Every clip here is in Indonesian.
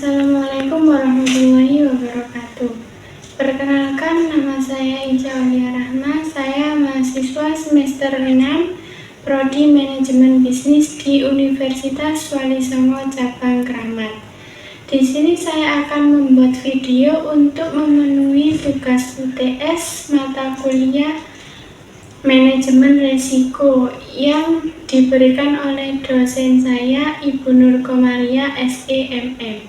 Assalamualaikum warahmatullahi wabarakatuh. Perkenalkan, nama saya Ica Aulia Rahma. Saya mahasiswa semester 6 Prodi Manajemen Bisnis di Universitas Wali Songo Cabang Kramat. Di sini saya akan membuat video untuk memenuhi tugas UTS mata kuliah Manajemen Risiko yang diberikan oleh dosen saya, Ibu Nur Komaria, SEMM.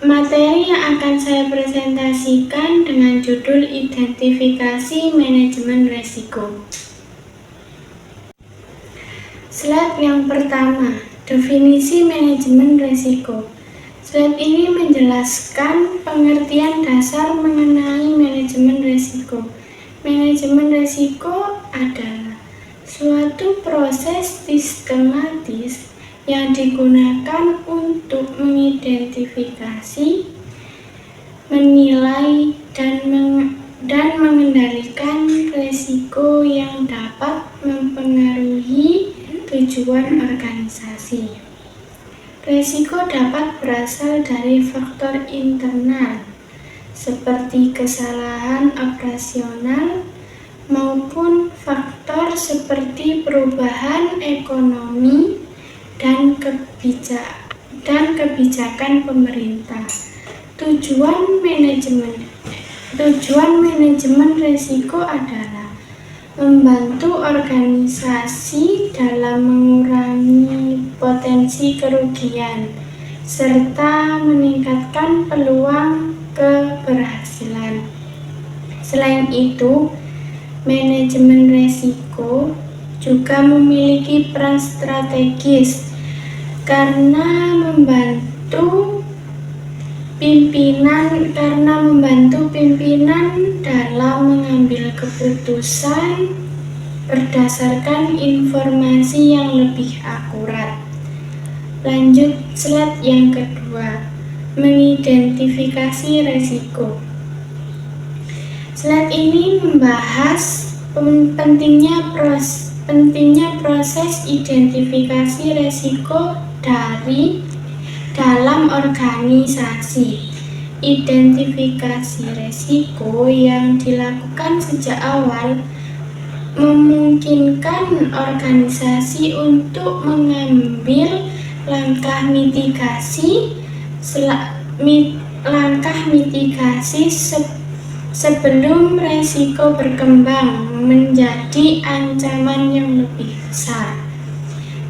Materi yang akan saya presentasikan dengan judul Identifikasi Manajemen Risiko. Slide yang pertama, definisi manajemen risiko. Slide ini menjelaskan pengertian dasar mengenai manajemen risiko. Manajemen risiko adalah suatu proses sistematis yang digunakan untuk mengidentifikasi, menilai, dan mengendalikan risiko yang dapat mempengaruhi tujuan organisasi. Risiko dapat berasal dari faktor internal, seperti kesalahan operasional, maupun faktor seperti perubahan ekonomi dan kebijakan pemerintah. Tujuan manajemen risiko adalah membantu organisasi dalam mengurangi potensi kerugian serta meningkatkan peluang keberhasilan. Selain itu, manajemen risiko juga memiliki peran strategis karena membantu pimpinan dalam mengambil keputusan berdasarkan informasi yang lebih akurat. Lanjut slide yang kedua, mengidentifikasi risiko. Slide ini membahas pentingnya proses identifikasi risiko dalam organisasi. Identifikasi risiko yang dilakukan sejak awal memungkinkan organisasi untuk mengambil langkah mitigasi sebelum risiko berkembang menjadi ancaman yang lebih besar.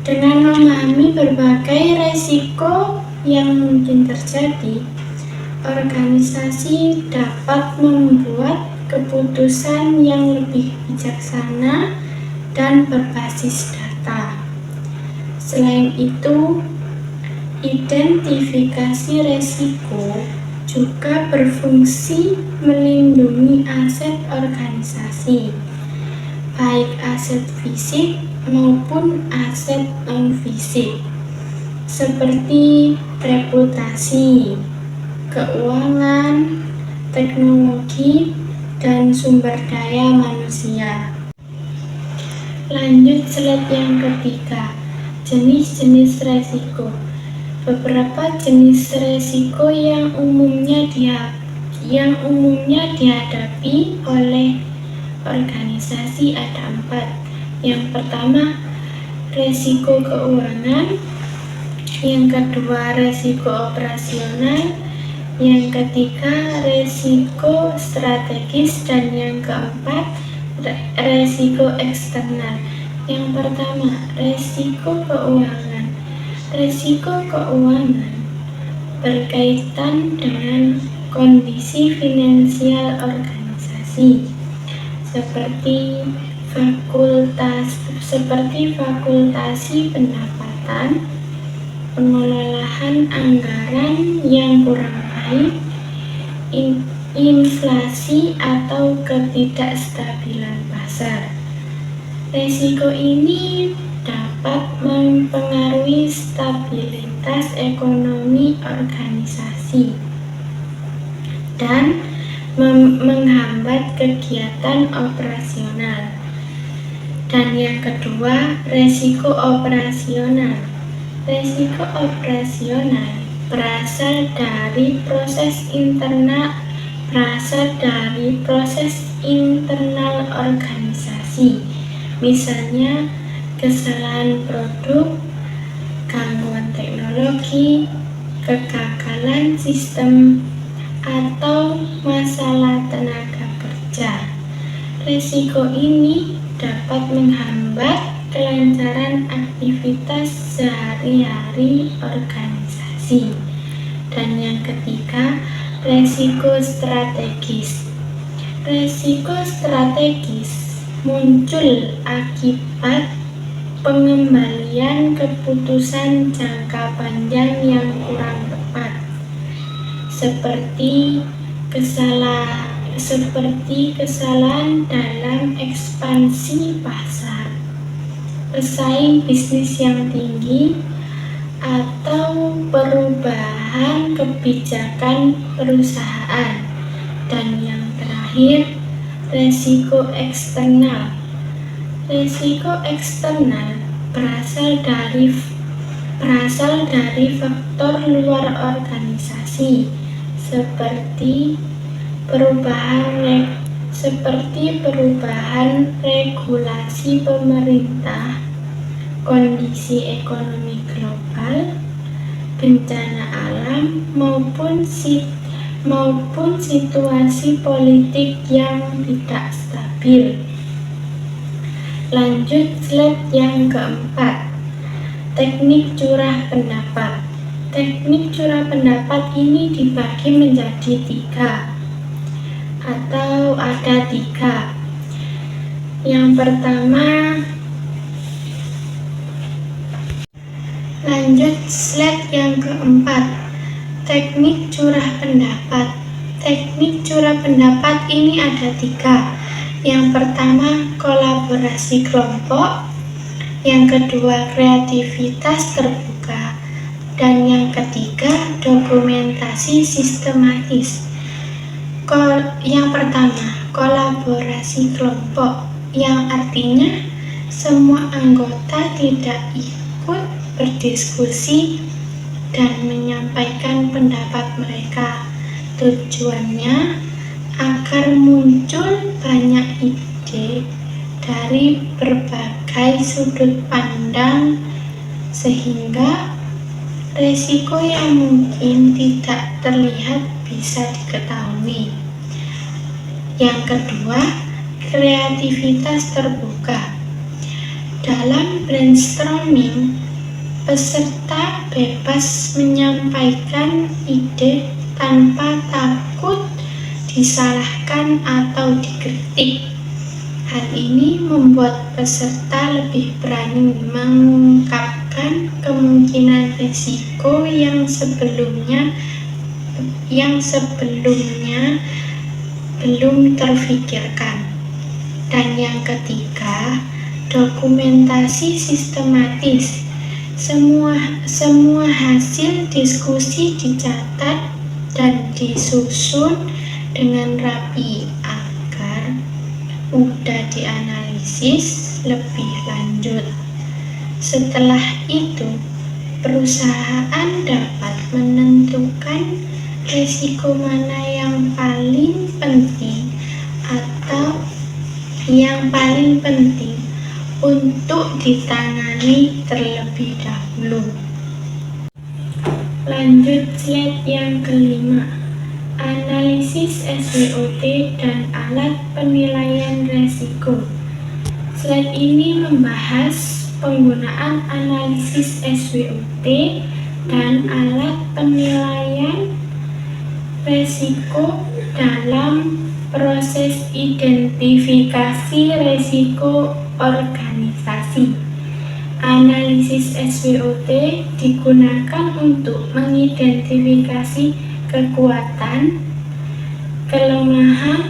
Dengan memahami berbagai risiko yang mungkin terjadi, organisasi dapat membuat keputusan yang lebih bijaksana dan berbasis data. Selain itu, identifikasi risiko juga berfungsi melindungi aset organisasi, baik aset fisik maupun aset non-fisik, seperti reputasi, keuangan, teknologi, dan sumber daya manusia. Lanjut slide yang ketiga, jenis-jenis risiko. Beberapa jenis risiko yang umumnya dihadapi oleh organisasi ada 4. Yang pertama, risiko keuangan. Yang kedua, risiko operasional. Yang ketiga, risiko strategis. Dan yang keempat, risiko eksternal. Yang pertama, risiko keuangan. Risiko keuangan berkaitan dengan kondisi finansial organisasi, seperti fakultasi pendapatan, pengelolaan anggaran yang kurang baik, inflasi atau ketidakstabilan pasar. Risiko ini dapat mempengaruhi stabilitas ekonomi organisasi dan menghambat kegiatan operasional. Dan yang kedua, risiko operasional. Resiko operasional berasal dari proses internal organisasi, misalnya kesalahan produk, gangguan teknologi, kegagalan sistem, atau masalah tenaga kerja. Risiko ini dapat menghambat kelancaran aktivitas sehari-hari organisasi. Dan yang ketiga, risiko strategis. Risiko strategis muncul akibat pengembalian keputusan jangka panjang yang kurang tepat, seperti kesalahan dalam ekspansi pasar, pesaing bisnis yang tinggi, atau perubahan kebijakan perusahaan. Dan yang terakhir, risiko eksternal. Risiko eksternal berasal dari faktor luar organisasi, seperti perubahan regulasi pemerintah, kondisi ekonomi global, bencana alam, maupun situasi politik yang tidak stabil. Lanjut slide yang keempat, teknik curah pendapat. Teknik curah pendapat ini dibagi menjadi tiga. Yang pertama, lanjut slide yang keempat, teknik curah pendapat. Teknik curah pendapat ini ada tiga. Yang pertama, kolaborasi kelompok. Yang kedua, kreativitas terbuka. Dan yang ketiga, dokumentasi sistematis. Yang pertama, kolaborasi kelompok, yang artinya semua anggota tidak ikut berdiskusi dan menyampaikan pendapat mereka. Tujuannya agar muncul banyak ide dari berbagai sudut pandang, sehingga risiko yang mungkin tidak terlihat bisa diketahui. Yang kedua, kreativitas terbuka. Dalam brainstorming, peserta bebas menyampaikan ide tanpa takut disalahkan atau dikritik. Hal ini membuat peserta lebih berani mengungkapkan kemungkinan risiko yang sebelumnya belum terfikirkan. Dan yang ketiga, dokumentasi sistematis. Semua hasil diskusi dicatat dan disusun dengan rapi agar mudah dianalisis lebih lanjut. Setelah itu, perusahaan dapat menentukan risiko mana yang paling penting atau yang paling penting untuk ditangani terlebih dahulu. Lanjut slide yang kelima, analisis SWOT dan alat penilaian risiko. Slide ini membahas penggunaan analisis SWOT dan alat penilaian risiko dalam proses identifikasi risiko organisasi. Analisis SWOT digunakan untuk mengidentifikasi kekuatan, kelemahan,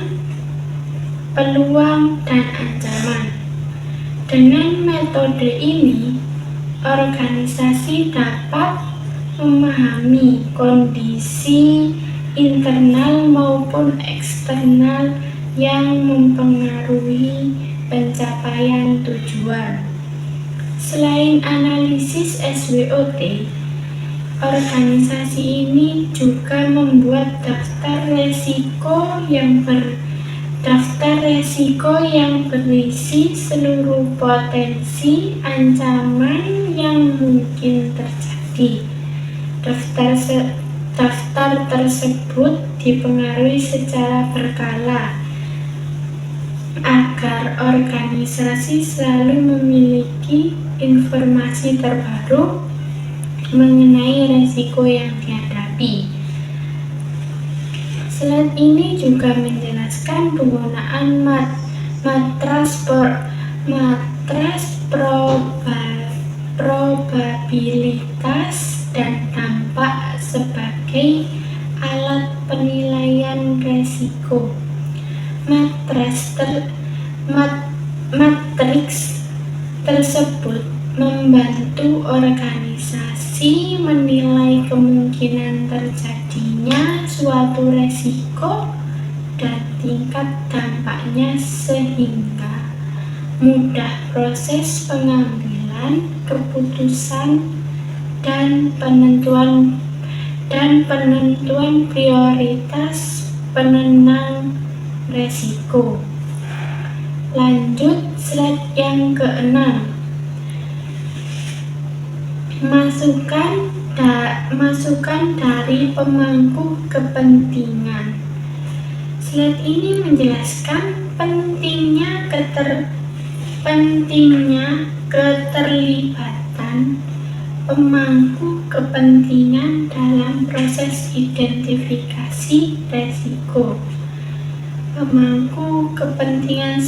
peluang, dan ancaman. Dengan metode ini, organisasi dapat memahami kondisi internal maupun eksternal yang mempengaruhi pencapaian tujuan. Selain analisis SWOT, organisasi ini juga membuat daftar resiko yang berisi seluruh potensi ancaman yang mungkin terjadi. Daftar tersebut dipengaruhi secara berkala agar organisasi selalu memiliki informasi terbaru mengenai resiko yang dihadapi. Slide ini juga menjelaskan penggunaan matras probabilitas dan dampak sebagai alat penilaian resiko. Matriks tersebut membantu organisasi menilai kemungkinan terjadinya suatu resiko dan tingkat dampaknya sehingga mudah proses pengambilan keputusan dan penentuan prioritas penenang resiko. Lanjut slide yang ke-6. Masukan dari pemangku kepentingan. Slide ini menjelaskan pentingnya keterlibatan pemangku kepentingan dalam proses identifikasi resiko. Pemangku kepentingan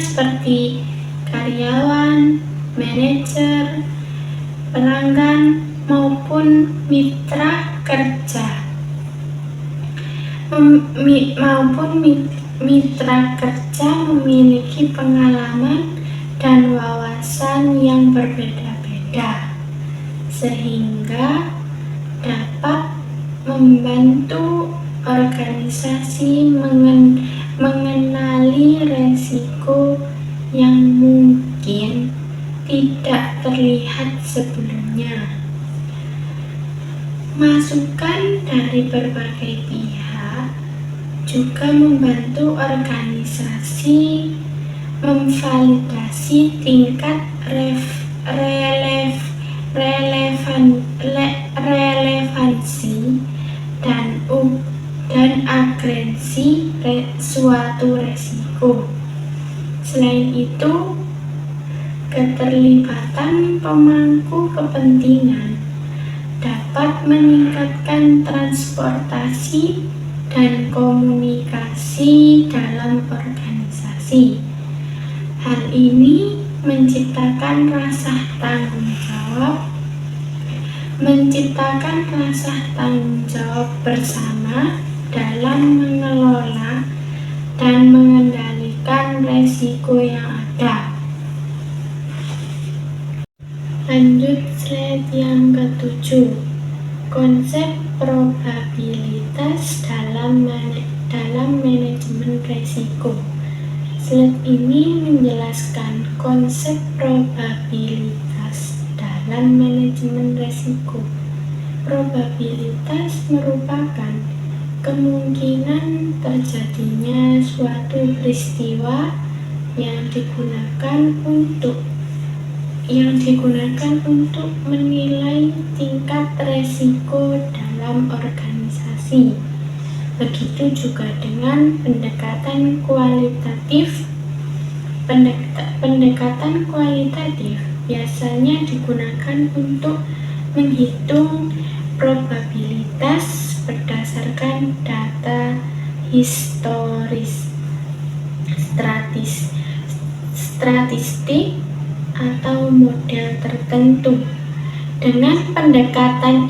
seperti karyawan, manajer, pelanggan, maupun mitra kerja. Mitra kerja memiliki pengalaman dan wawasan yang berbeda-beda, sehingga dapat membantu organisasi mengenali resiko yang mungkin tidak terlihat sebelumnya. Masukan dari berbagai pihak juga membantu organisasi memvalidasi tingkat relevansi dan agresi suatu resiko. Selain itu, keterlibatan pemangku kepentingan dapat meningkatkan transportasi dan komunikasi dalam organisasi. Hal ini menciptakan rasa tanggung jawab bersama dalam mengelola dan mengendalikan resiko yang ada. Lanjut slide yang ke-7. Konsep probabilitas dalam manajemen resiko. Slide ini menjelaskan konsep probabilitas dalam manajemen resiko. Probabilitas merupakan kemungkinan terjadinya suatu peristiwa yang digunakan untuk menilai tingkat resiko dalam organisasi. Begitu juga dengan pendekatan kualitatif. Pendekatan kualitatif biasanya digunakan untuk menghitung probabilitas berdasarkan data historis, statistik, atau model tertentu. Dengan pendekatan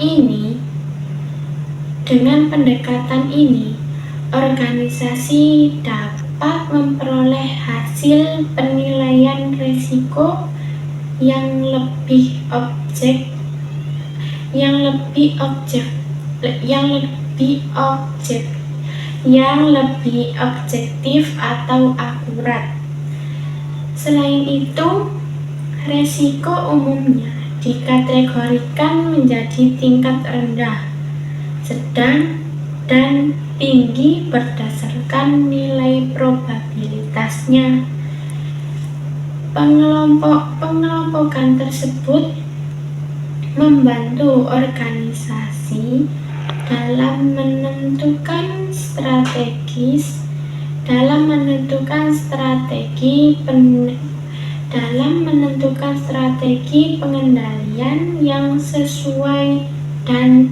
ini, organisasi dapat memperoleh hasil penilaian risiko yang lebih objektif atau akurat. Selain itu, Resiko umumnya dikategorikan menjadi tingkat rendah, sedang, dan tinggi berdasarkan nilai probabilitasnya. Pengelompokan tersebut membantu organisasi dalam menentukan strategi pengendalian yang sesuai dan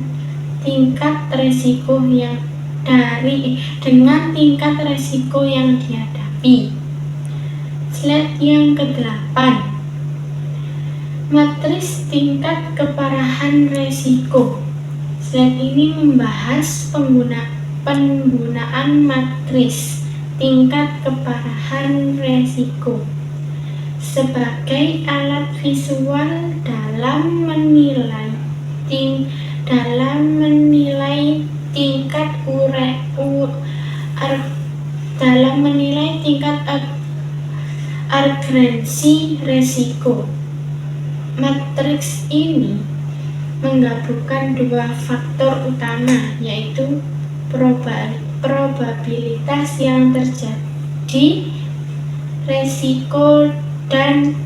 tingkat risiko tingkat risiko yang dihadapi. Slide yang ke-8. Matriks tingkat keparahan risiko. Slide ini membahas penggunaan matriks tingkat keparahan risiko sebagai alat visual dalam menilai tingkat urgensi risiko. Matriks ini menggabungkan dua faktor utama, yaitu probabilitas yang terjadi risiko dan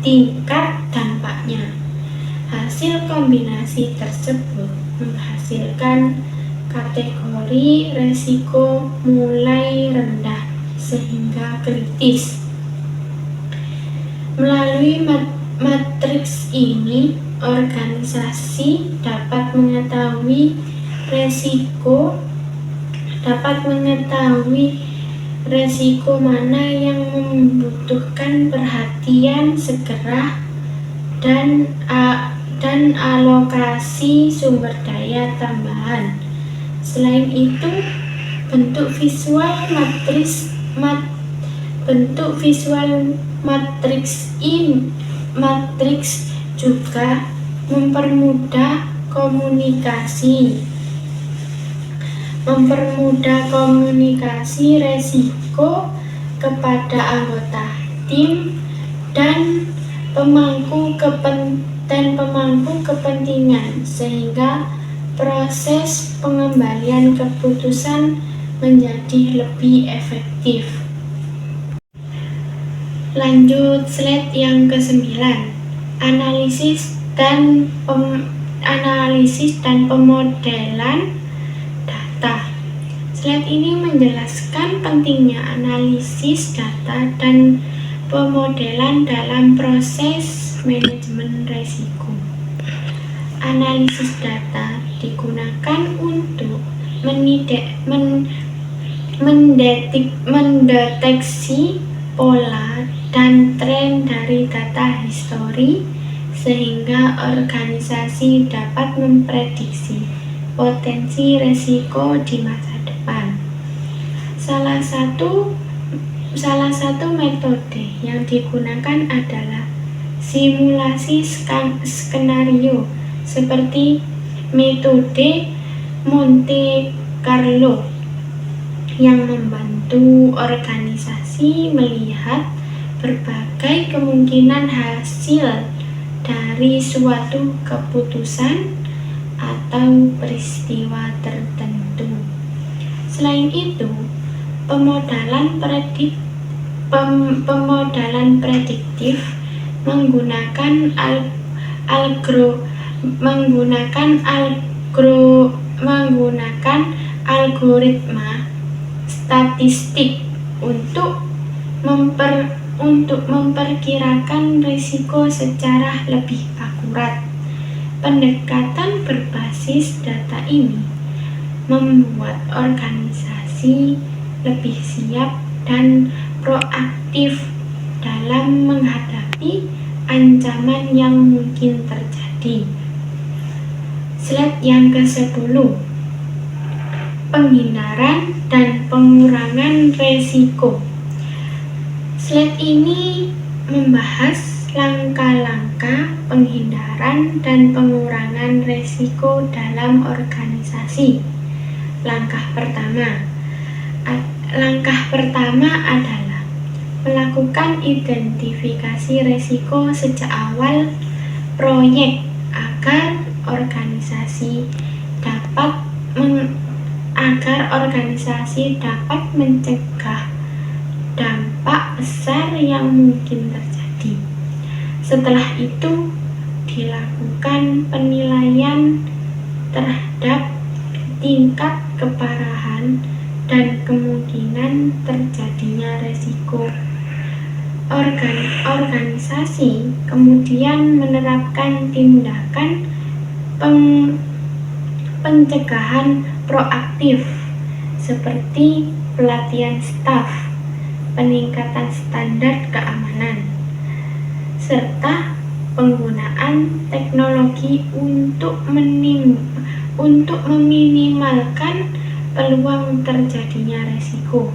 tingkat dampaknya. Hasil kombinasi tersebut menghasilkan kategori risiko mulai rendah sehingga kritis. Melalui matriks ini, organisasi dapat mengetahui risiko mana yang membutuhkan perhatian segera dan alokasi sumber daya tambahan. Selain itu, bentuk visual matriks juga mempermudah komunikasi risiko kepada anggota tim dan pemangku kepentingan, sehingga proses pengembalian keputusan menjadi lebih efektif. Lanjut slide yang ke-9. Analisis dan pemodelan data. Slide ini menjelaskan pentingnya analisis data dan pemodelan dalam proses manajemen risiko. Analisis data digunakan untuk mendeteksi pola dan tren dari data histori, sehingga organisasi dapat memprediksi potensi risiko di masa depan. Salah satu metode yang digunakan adalah simulasi skenario seperti metode Monte Carlo yang membantu organisasi melihat berbagai kemungkinan hasil dari suatu keputusan atau peristiwa tertentu. Selain itu, pemodelan prediktif menggunakan algoritma statistik untuk memperkirakan risiko secara lebih akurat. Pendekatan berbasis data ini membuat organisasi lebih siap dan proaktif dalam menghadapi ancaman yang mungkin terjadi. Slide yang ke-10. Penghindaran dan pengurangan risiko. Slide ini membahas langkah-langkah penghindaran dan pengurangan risiko dalam organisasi. Langkah pertama Langkah pertama adalah melakukan identifikasi risiko sejak awal proyek agar organisasi dapat mencegah dampak besar yang mungkin terjadi. Setelah itu dilakukan penilaian terhadap tingkat keparahan dan kemungkinan terjadinya risiko. Organisasi kemudian menerapkan tindakan pencegahan proaktif seperti pelatihan staf, peningkatan standar keamanan, serta penggunaan teknologi untuk meminimalkan peluang terjadinya risiko.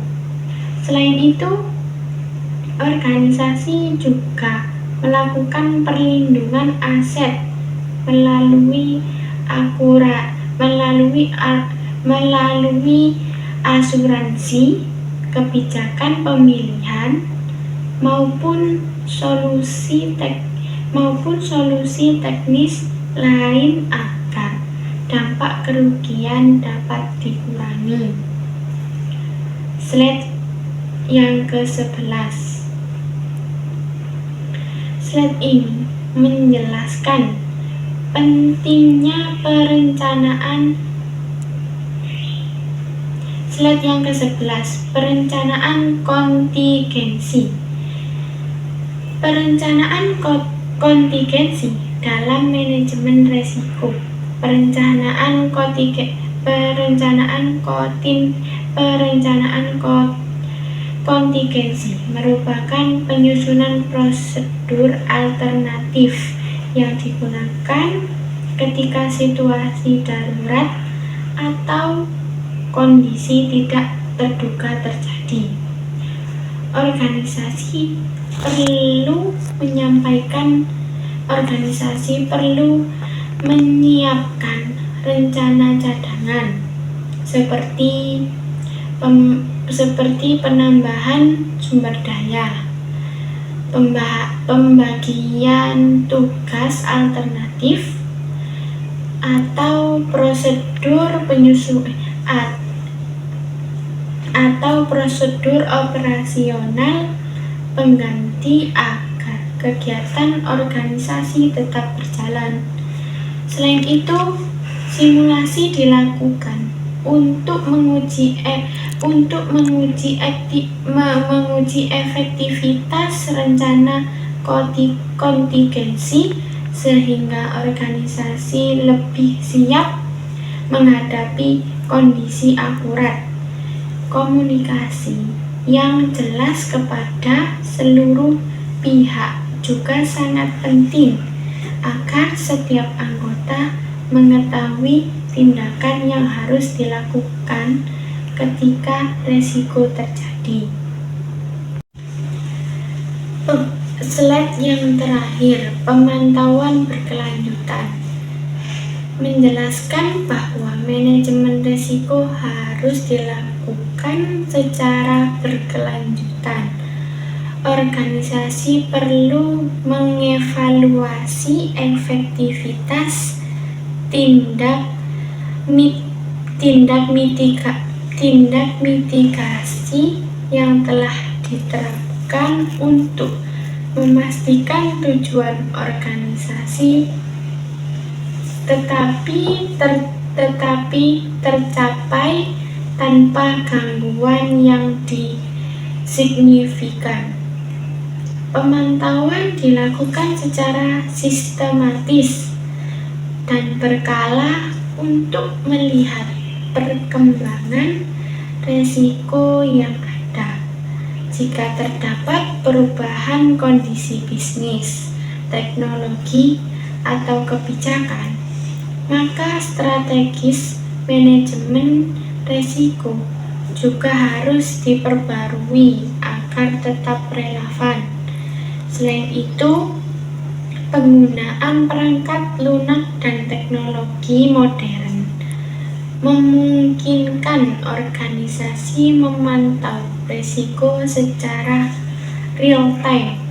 Selain itu, organisasi juga melakukan perlindungan aset melalui asuransi, kebijakan pemilihan, maupun solusi teknis lain agar dampak kerugian dapat dikurangi. Slide yang ke-11. Slide ini menjelaskan pentingnya perencanaan. Slide yang ke-11, perencanaan kontingensi. Perencanaan kontingensi dalam manajemen risiko. Perencanaan kontingensi merupakan penyusunan prosedur alternatif yang digunakan ketika situasi darurat atau kondisi tidak terduga terjadi. Organisasi perlu menyiapkan rencana cadangan seperti penambahan sumber daya, pembagian tugas alternatif, atau prosedur operasional pengganti agar kegiatan organisasi tetap berjalan. Selain itu, simulasi dilakukan untuk menguji efektivitas rencana kontingensi sehingga organisasi lebih siap menghadapi kondisi akurat. Komunikasi yang jelas kepada seluruh pihak juga sangat penting agar setiap anggota mengetahui tindakan yang harus dilakukan ketika risiko terjadi. Slide yang terakhir, pemantauan berkelanjutan, menjelaskan bahwa manajemen risiko harus dilakukan secara berkelanjutan. Organisasi perlu mengevaluasi efektivitas tindak mitigasi yang telah diterapkan untuk memastikan tujuan organisasi tetapi tercapai tanpa gangguan yang signifikan. Pemantauan dilakukan secara sistematis dan berkala untuk melihat perkembangan risiko yang ada. Jika terdapat perubahan kondisi bisnis, teknologi, atau kebijakan, maka strategis manajemen risiko juga harus diperbarui agar tetap relevan. Selain itu, penggunaan perangkat lunak dan teknologi modern memungkinkan organisasi memantau risiko secara real time,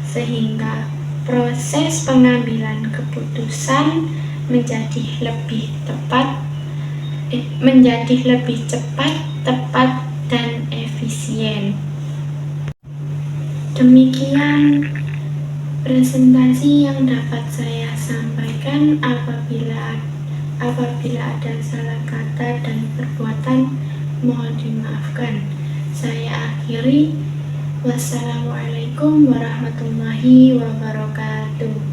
sehingga proses pengambilan keputusan menjadi lebih cepat, tepat, dan efisien. Demikian presentasi yang dapat saya sampaikan. Apabila ada salah kata dan perbuatan, mohon dimaafkan. Saya akhiri. Wassalamualaikum warahmatullahi wabarakatuh.